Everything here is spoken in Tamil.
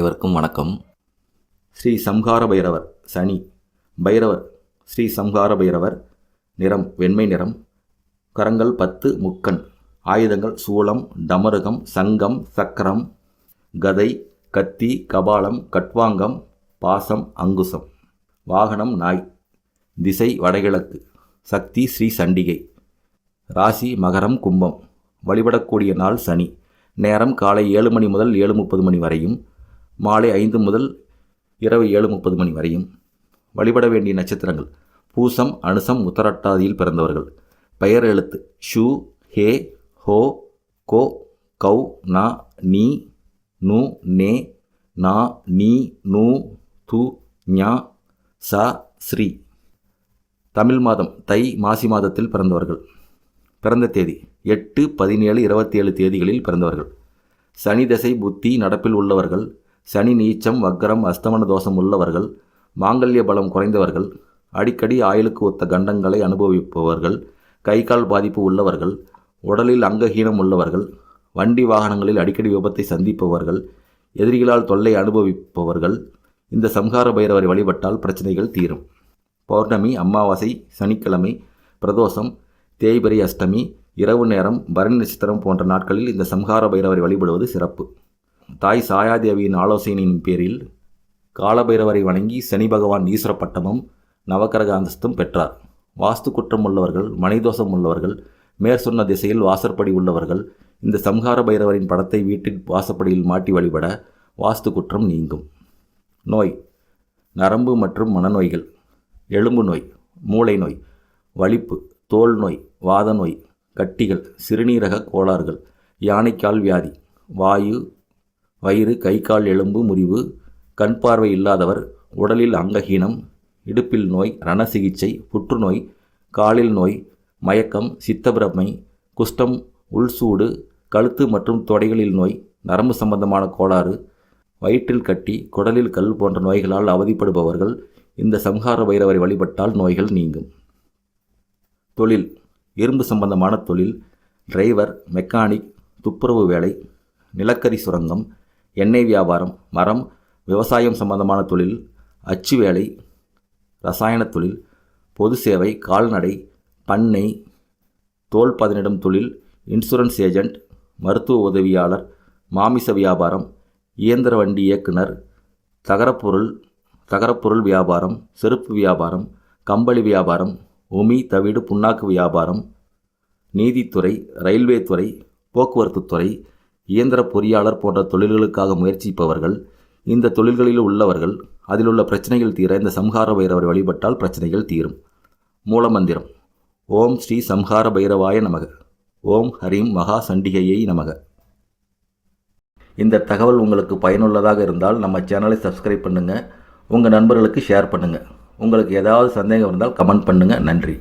அனைவருக்கும் வணக்கம். ஸ்ரீ சம்ஹார பைரவர் சனி. பைரவர் ஸ்ரீ சம்ஹார பைரவர். நிறம் வெண்மை நிறம். கரங்கள் 10 முக்கண். ஆயுதங்கள் சூலம், டமருகம், சங்கம், சக்கரம், கதை, கத்தி, கபாலம், கட்வாங்கம், பாசம், அங்குசம். வாகனம் நாய். திசை வடகிழக்கு. சக்தி ஸ்ரீ சண்டிகை. ராசி மகரம் கும்பம். வழிபடக்கூடிய நாள் சனி. நேரம் காலை 7 மணி முதல் 7:30 மணி வரையும், மாலை 5 முதல் இரவு 7:30 மணி வரையும். வழிபட வேண்டிய நட்சத்திரங்கள் பூசம், அனுசம், உத்தரட்டாதியில் பிறந்தவர்கள். பெயர் எழுத்து ஷூ, ஹே, ஹோ, கோ, கௌ, நா, நீ, நு, நே, நா, நீ, நூ, து, ஞா, சா, ஸ்ரீ. தமிழ் மாதம் தை மாசி மாதத்தில் பிறந்தவர்கள். பிறந்த தேதி 8, 17, 27 தேதிகளில் பிறந்தவர்கள். சனி தசை புத்தி நடப்பில் உள்ளவர்கள். சனி நீச்சம், வக்கரம், அஸ்தமன தோஷம் உள்ளவர்கள். மாங்கல்ய பலம் குறைந்தவர்கள். அடிக்கடி ஆயுளுக்கு ஒத்த கண்டங்களை அனுபவிப்பவர்கள். கை கால் பாதிப்பு உள்ளவர்கள். உடலில் அங்கஹீனம் உள்ளவர்கள். வண்டி வாகனங்களில் அடிக்கடி விபத்தை சந்திப்பவர்கள். எதிரிகளால் தொல்லை அனுபவிப்பவர்கள். இந்த சம்ஹார பைரவரை வழிபட்டால் பிரச்சனைகள் தீரும். பௌர்ணமி, அமாவாசை, சனிக்கிழமை, பிரதோஷம், தேய்பிறை அஷ்டமி, இரவு நேரம், பரணி நட்சத்திரம் போன்ற நாட்களில் இந்த சம்ஹார பைரவரை வழிபடுவது சிறப்பு. தாய் சாயாதேவியின் ஆலோசனையின் பேரில் காலபைரவரை வணங்கி சனி பகவான் ஈஸ்வர பட்டமும் நவக்கிரக அந்தஸ்தும் பெற்றார். வாஸ்து குற்றம் உள்ளவர்கள், மணிதோஷம் உள்ளவர்கள், மேற்சொன்ன திசையில் வாசற்படி உள்ளவர்கள் இந்த சம்ஹார பைரவரின் படத்தை வீட்டில் வாசப்படியில் மாட்டி வழிபட வாஸ்து குற்றம் நீங்கும். நோய் நரம்பு மற்றும் மனநோய்கள், எலும்பு நோய், மூளை நோய், வலிப்பு, தோல் நோய், வாத நோய், கட்டிகள், சிறுநீரக கோளாறுகள், யானைக்கால் வியாதி, வாயு, வயிறு, கை கால் எலும்பு முறிவு, கண் பார்வை இல்லாதவர், உடலில் அங்கஹீனம், இடுப்பில் நோய், ரண சிகிச்சை, புற்றுநோய், காலில் நோய், மயக்கம், சித்தப்பிரமை, குஷ்டம், உள்சூடு, கழுத்து மற்றும் தொடைகளில் நோய், நரம்பு சம்பந்தமான கோளாறு, வயிற்றில் கட்டி, குடலில் கல் போன்ற நோய்களால் அவதிப்படுபவர்கள் இந்த சம்ஹார பைரவரை வழிபட்டால் நோய்கள் நீங்கும். தொழில் இரும்பு சம்பந்தமான தொழில், டிரைவர், மெக்கானிக், துப்புரவு வேலை, நிலக்கரி சுரங்கம், எண்ணெய் வியாபாரம், மரம், விவசாயம் சம்பந்தமான தொழில், அச்சு வேலை, ரசாயன தொழில், பொது சேவை, கால்நடை, பண்ணை, தோல் பதனிடும் தொழில், இன்சூரன்ஸ் ஏஜெண்ட், மருத்துவ உதவியாளர், மாமிச வியாபாரம், இயந்திர வண்டி இயக்குனர், தகரப்பொருள் வியாபாரம், செருப்பு வியாபாரம், கம்பளி வியாபாரம், உமி தவிடு புண்ணாக்கு வியாபாரம், நீதித்துறை, ரயில்வே துறை, போக்குவரத்து துறை, இயந்திர பொறியாளர் போன்ற தொழில்களுக்காக முயற்சிப்பவர்கள் இந்த தொழில்களில் உள்ளவர்கள். அதில் உள்ள பிரச்சனைகள் தீர இந்த சம்ஹார பைரவரை வழிபட்டால் பிரச்சனைகள் தீரும். மூலமந்திரம் ஓம் ஸ்ரீ சம்ஹார பைரவாய நமக. ஓம் ஹரீம் மகா சண்டிகையை நமக. இந்த தகவல் உங்களுக்கு பயனுள்ளதாக இருந்தால் நம்ம சேனலை சப்ஸ்கிரைப் பண்ணுங்கள். உங்கள் நண்பர்களுக்கு ஷேர் பண்ணுங்கள். உங்களுக்கு ஏதாவது சந்தேகம் இருந்தால் கமெண்ட் பண்ணுங்கள். நன்றி.